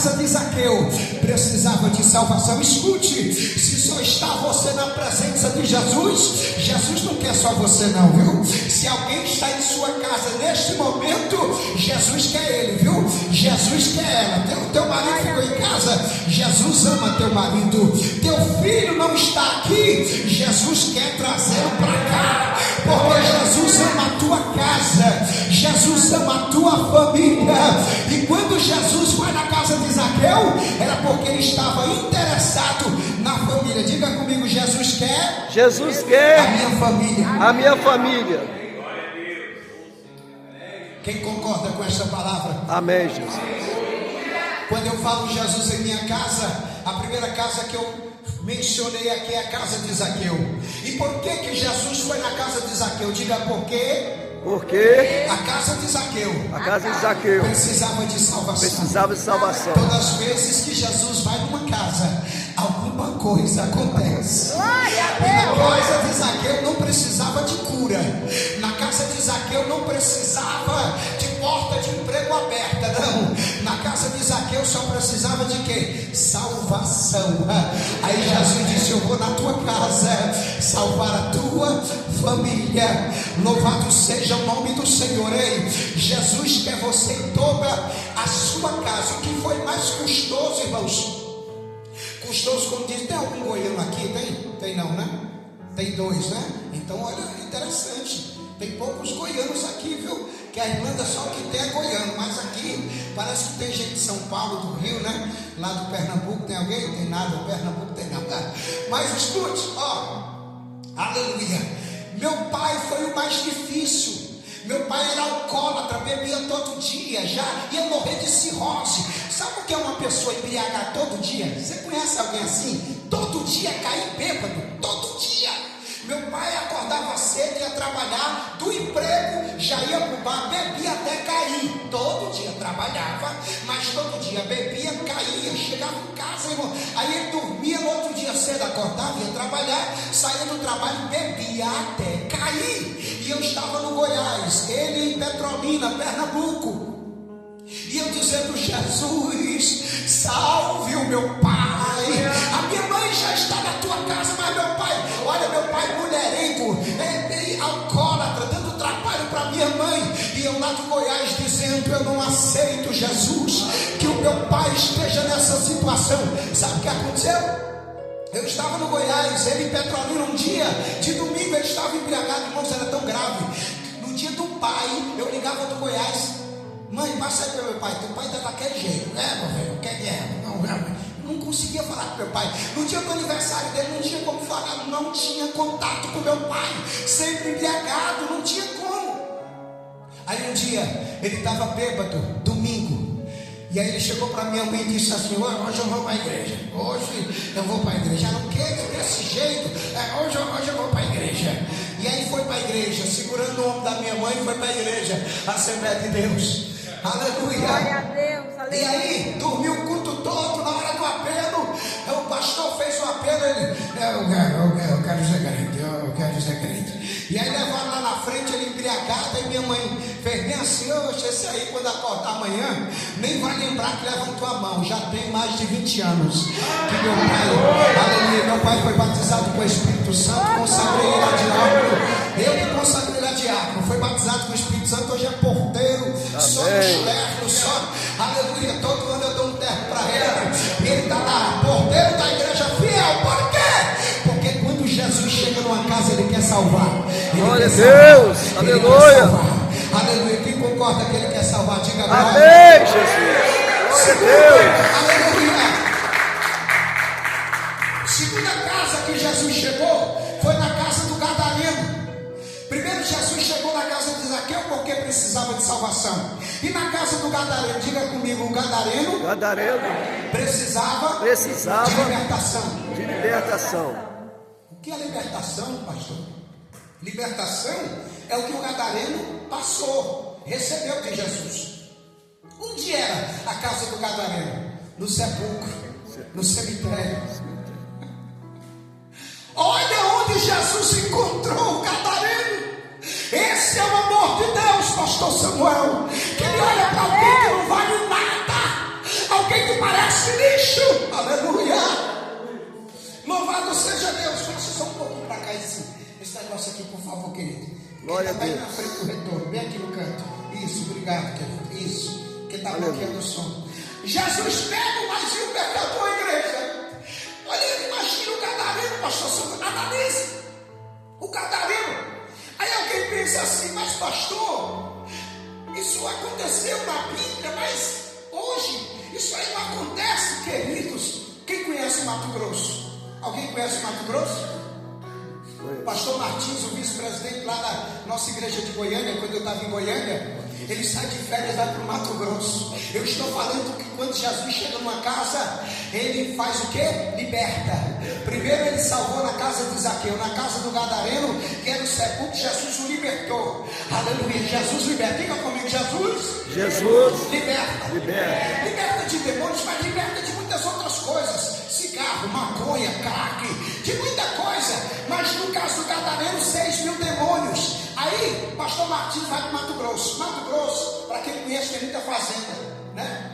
casa de Zaqueu precisava de salvação. Escute, se só está você na presença de Jesus, Jesus não quer só você não, viu? Se alguém está em sua casa neste momento, Jesus quer ele, viu? Jesus quer ela. Teu marido ficou em casa, Jesus ama teu marido. Teu filho não está aqui, Jesus quer trazê-lo para cá, porque Jesus ama a tua casa, Jesus ama a tua família. E quando Jesus foi na casa de Zaqueu, era porque ele estava interessado na família. Diga comigo, Jesus quer a minha família. A minha família. Quem concorda com esta palavra? Amém, Jesus. Quando eu falo Jesus em minha casa, a primeira casa que eu mencionei aqui é a casa de Zaqueu. E por que Jesus foi na casa de Zaqueu? Diga por quê. Porque a casa de Zaqueu precisava de salvação. Todas as vezes que Jesus vai numa casa, alguma coisa acontece. Na casa de Zaqueu não precisava de cura. Na casa de Zaqueu não precisava de porta de emprego aberta, não. Na casa de Zaqueu só precisava de quê? Salvação. Aí Jesus disse: eu vou na tua casa salvar a tua família. Louvado seja o nome do Senhor. Ei, Jesus quer você em toda a sua casa. O que foi mais custoso, irmãos? Custoso, como diz, tem algum goiano aqui? Tem não, né? Tem dois, né? Então olha, interessante. Tem poucos goianos aqui, viu? Que a Irlanda só o que tem é goiano, mas aqui parece que tem gente de São Paulo, do Rio, né? Lá do Pernambuco tem alguém? Tem nada, Pernambuco tem nada. Mas escute, ó, aleluia. Meu pai foi o mais difícil. Meu pai era alcoólatra, bebia todo dia, já ia morrer de cirrose. Sabe o que é uma pessoa embriagada todo dia? Você conhece alguém assim? Todo dia cair bêbado, todo dia. Meu pai acordava cedo, ia trabalhar, do emprego já ia para o bar, bebia até cair. Todo dia trabalhava, mas todo dia bebia, caía, chegava em casa, irmão. Aí ele dormia, no outro dia cedo acordava, ia trabalhar, saía do trabalho, bebia até cair. E eu estava no Goiás, ele em Petrolina, Pernambuco. E eu dizendo: Jesus, salve o meu pai. A minha mãe já está na tua casa, mas meu pai, olha, meu pai mulherengo, alcoólatra, dando trabalho para minha mãe. E eu lá do Goiás dizendo: eu não aceito, Jesus, que o meu pai esteja nessa situação. Sabe o que aconteceu? Eu estava no Goiás, ele em Petrolina, um dia de domingo, ele estava embriagado, irmãos, era tão grave. No dia do pai, eu ligava do Goiás: mãe, passa aí para meu pai, teu pai está daquele jeito, né, meu velho? Quer guerra? Não conseguia falar com meu pai. No dia do aniversário dele, não tinha como falar, não tinha contato com meu pai, sempre embriagado, não tinha como. Aí um dia, ele estava bêbado, domingo. E aí ele chegou para minha mãe e disse assim: hoje eu vou para a igreja. Hoje eu vou para a igreja. Ela: o que? Desse jeito? Hoje eu vou para a igreja. E aí foi para a igreja, segurando o ombro da minha mãe, foi para a igreja, Assembleia de Deus. Aleluia. Glória a Deus, aleluia. E aí, dormiu o culto todo. Na hora do apelo, o pastor fez o apelo. Ele: eu quero ser crente, eu quero ser crente. E aí levaram lá na frente, ele embriagado. E minha mãe fez bem assim: oxe, esse aí, quando acordar amanhã, nem vai lembrar que levantou a mão. Já tem mais de 20 anos que meu pai, aleluia, meu pai foi batizado com o Espírito Santo. Consagrei ele a diácono. Eu que consagrei ele a diácono. Foi batizado com o Espírito Santo. Hoje é porteiro. Só no chulerno, só, aleluia. Todo ano eu dou um terno para ele. Ele está lá, porteiro da igreja fiel. Por quê? Porque quando Jesus chega numa casa, ele quer salvar. Glória a Deus, aleluia. Aleluia. Quem concorda que ele quer salvar, diga amém, Jesus. Glória a Deus. Aleluia. Segunda casa que Jesus chegou foi na casa do Gadareno. Primeiro Jesus chegou na casa de Zaqueu porque precisava de salvação. E na casa do Gadareno, diga comigo, o Gadareno precisava de libertação. O que é libertação, pastor? Libertação é o que o Gadareno passou, recebeu de Jesus. Onde era a casa do Gadareno? No sepulcro, no cemitério. Olha onde Jesus encontrou o Gadareno. Esse é o amor de Deus, pastor Samuel. Que ele olha para alguém que não vale nada, alguém que parece Aleluia. Louvado seja Deus. Faça só um pouquinho para cá esse negócio aqui, por favor, querido. Glória a Deus. Bem na frente do retorno, bem aqui no canto. Isso, obrigado, querido. Isso, que está bloqueando o som. Jesus pega mais um pecador, igreja. Olha, imagina o gadareno, pastor Sandro, analise o gadareno. Aí alguém pensa assim, mas pastor, isso aconteceu na Bíblia, mas hoje isso aí não acontece, queridos. Quem conhece Mato Grosso? Alguém conhece Mato Grosso? Pastor Martins, o vice-presidente lá da nossa igreja de Goiânia, quando eu estava em Goiânia, ele sai de férias e vai para o Mato Grosso. Eu estou falando que quando Jesus chega numa casa, ele faz o quê? Liberta. Primeiro ele salvou na casa de Zaqueu, na casa do gadareno, que era o sepulcro. Jesus o libertou. Aleluia, Jesus liberta. Diga comigo, Jesus liberta. Liberta de demônios, mas liberta de muitas outras coisas. Cigarro, maconha, crack, de muita coisa. Mas no caso do gadareno, 6.000 demônios. Aí, pastor Martins vai para Mato Grosso. Mato Grosso, para quem conhece, tem muita fazenda, né?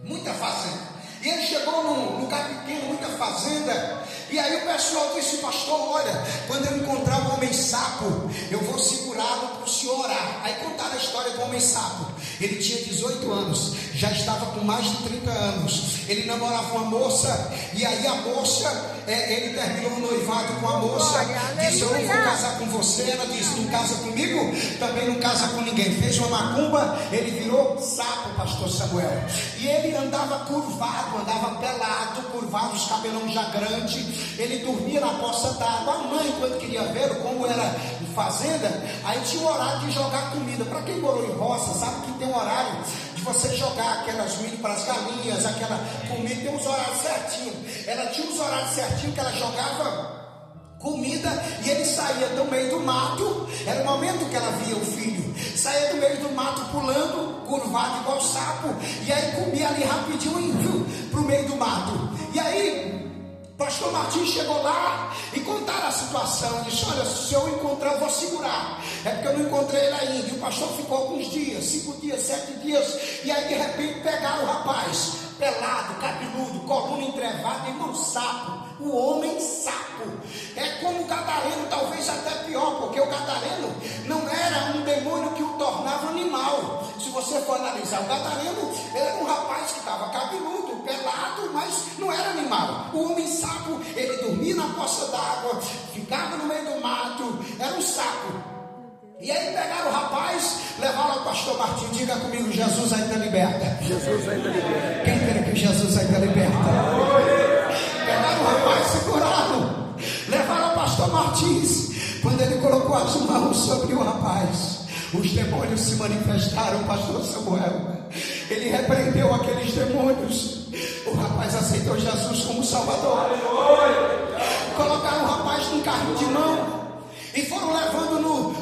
Muita fazenda. E ele chegou num lugar pequeno, muita fazenda. E aí o pessoal disse, pastor, olha, quando eu encontrar o homem sapo, eu vou segurá-lo para o senhor orar. Aí contaram a história do homem sapo. Ele tinha 18 anos, já estava com mais de 30 anos. Ele namorava uma moça, e aí a moça, ele terminou o noivado com a moça. Disse, eu não vou casar com você. Ela disse, não casa comigo, também não casa com ninguém. Fez uma macumba, ele virou sapo, pastor Samuel. E ele andava curvado, andava pelado, curvado, os cabelão já grande. Ele dormia na poça d'água. A mãe, quando queria ver como era em fazenda, aí tinha o horário de jogar comida. Para quem morou em roça, sabe que tem um horário de você jogar aquelas milho para as galinhas, aquela comida, tem uns horários certinhos. Ela tinha uns horários certinhos que ela jogava comida e ele saía do meio do mato. Era o momento que ela via o filho, saía do meio do mato pulando, curvado igual sapo, e aí comia ali rapidinho e viu para o meio do mato. E aí pastor Martins chegou lá e contaram a situação. Disse, olha, se eu encontrar eu vou segurar. É porque eu não encontrei ele ainda. E o pastor ficou alguns dias, 5 dias, 7 dias. E aí de repente pegaram o rapaz, pelado, cabeludo, coluna entrevada, irmão, sapo. O homem sapo. É como o gadareno, talvez até pior, porque o gadareno não era um demônio que o tornava animal. Se você for analisar, o gadareno era um rapaz que estava cabeludo, pelado, mas não era animal. O homem sapo, ele dormia na poça d'água, ficava no meio do mato, era um sapo. E aí pegaram o rapaz, levaram ao pastor Martins. Diga comigo, Jesus ainda liberta. Jesus ainda liberta. Quem crê que Jesus ainda liberta? Pegaram o rapaz, seguraram, levaram ao pastor Martins. Quando ele colocou as mãos sobre o rapaz, os demônios se manifestaram, pastor Samuel. Ele repreendeu aqueles demônios. O rapaz aceitou Jesus como Salvador. Colocaram o rapaz num carrinho de mão e foram levando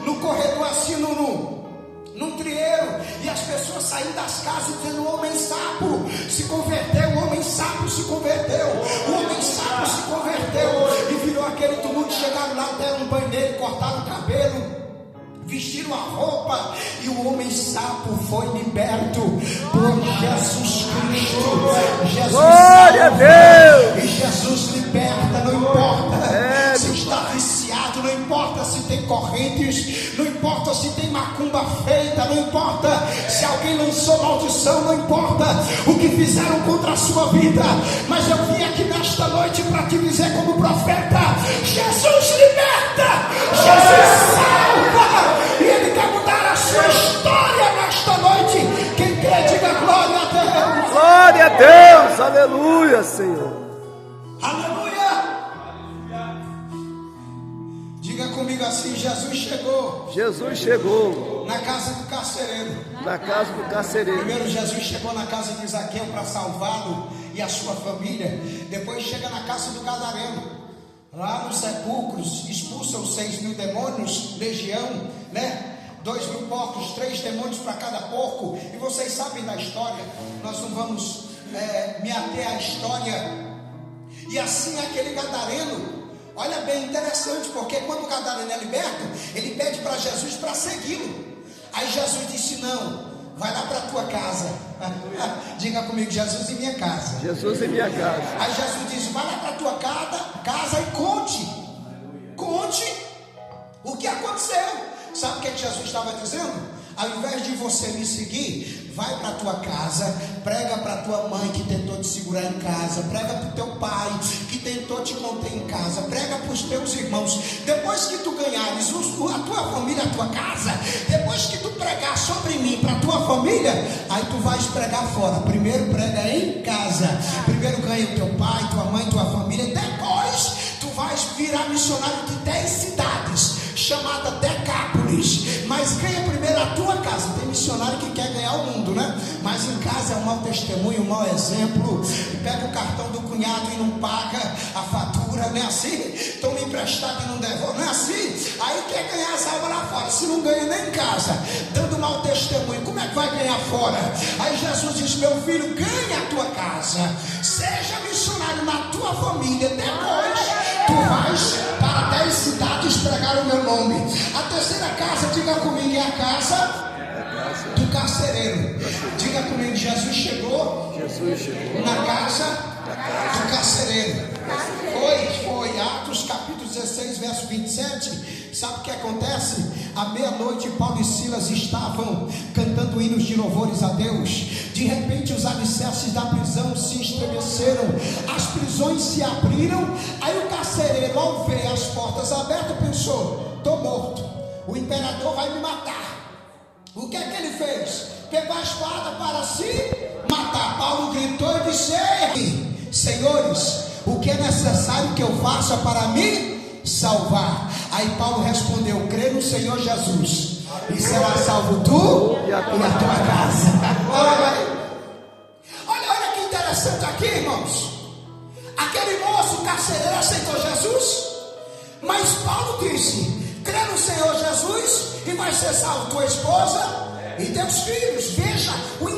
no corredor assim, num trieiro, e as pessoas saíram das casas dizendo, o homem sapo se converteu, o homem sapo se converteu, o homem sapo se converteu, e virou aquele tumulto. Chegaram lá, deram um banho nele, cortaram o cabelo, vestiram a roupa, e o homem sapo foi liberto por Jesus Cristo. Jesus glória a Deus. E Jesus liberta, não importa se está viciado, não importa se tem correntes, não importa se tem macumba feita, não importa se alguém lançou maldição, não importa o que fizeram contra a sua vida, mas eu vim aqui nesta noite para te dizer como profeta, Jesus liberta, Jesus salva, e Ele quer mudar a sua história nesta noite. Quem crê, diga glória a Deus. Glória a Deus, aleluia, Senhor. Aleluia. Diga comigo assim, Jesus chegou. Jesus chegou na casa do carcereiro. Na casa do carcereiro. Primeiro Jesus chegou na casa de Zaqueu para salvá-lo e a sua família. Depois chega na casa do gadareno. Lá nos sepulcros expulsam 6.000 demônios, legião, né? 2.000 porcos, 3 demônios para cada porco. E vocês sabem da história. Nós não vamos me ater à história. E assim aquele gadareno, olha bem, interessante, porque quando o gadareno é liberto, ele pede para Jesus para segui-lo. Aí Jesus disse, não, Vai lá para a tua casa. Diga comigo, Jesus em minha casa. Jesus em minha casa. Aí Jesus diz, vai lá para a tua casa e conte. Conte o que aconteceu. Sabe o que Jesus estava dizendo? Ao invés de você me seguir, vai para a tua casa, prega para a tua mãe que tentou te segurar em casa, prega para o teu pai que tentou te conter em casa, prega para os teus irmãos. Depois que tu ganhares a tua família, a tua casa, depois que tu pregar sobre mim para a tua família, aí tu vais pregar fora. Primeiro prega em casa, primeiro ganha o teu pai, tua mãe, tua família, depois tu vais virar missionário de 10 cidades, chamada Decápolis, mas ganha primeiro a tua casa. Tem missionário que quer ganhar o mundo, né? Mas em casa é um mau testemunho, um mau exemplo. Pega o cartão do cunhado e não paga a fatura, não é assim? Toma emprestado e não devolve, não é assim? Aí quer ganhar as almas lá fora, se não ganha nem em casa, dando mau testemunho, como é que vai ganhar fora? Aí Jesus diz, meu filho, ganha a tua casa, seja missionário na tua família, depois tu vais para 10 cidades pregar o meu nome. A terceira casa, diga comigo, é a casa do carcereiro. Diga comigo, Jesus chegou na casa do carcereiro. Foi Atos capítulo 16, verso 27. Sabe o que acontece? À meia-noite Paulo e Silas estavam cantando hinos de louvores a Deus. De repente os alicerces da prisão se estremeceram, as prisões se abriram. Aí o carcereiro, ao ver as portas abertas, pensou, estou morto, o imperador vai me matar. O que é que ele fez? Pegou a espada para se matar. Paulo gritou e disse, ei, senhores, o que é necessário que eu faça para me salvar? Aí Paulo respondeu, crê no Senhor Jesus e será salvo tu e a tua casa. Olha que interessante aqui, irmãos. Aquele moço carcereiro aceitou Jesus, mas Paulo disse, crê no Senhor Jesus e vai ser salvo tua esposa e teus filhos. Veja o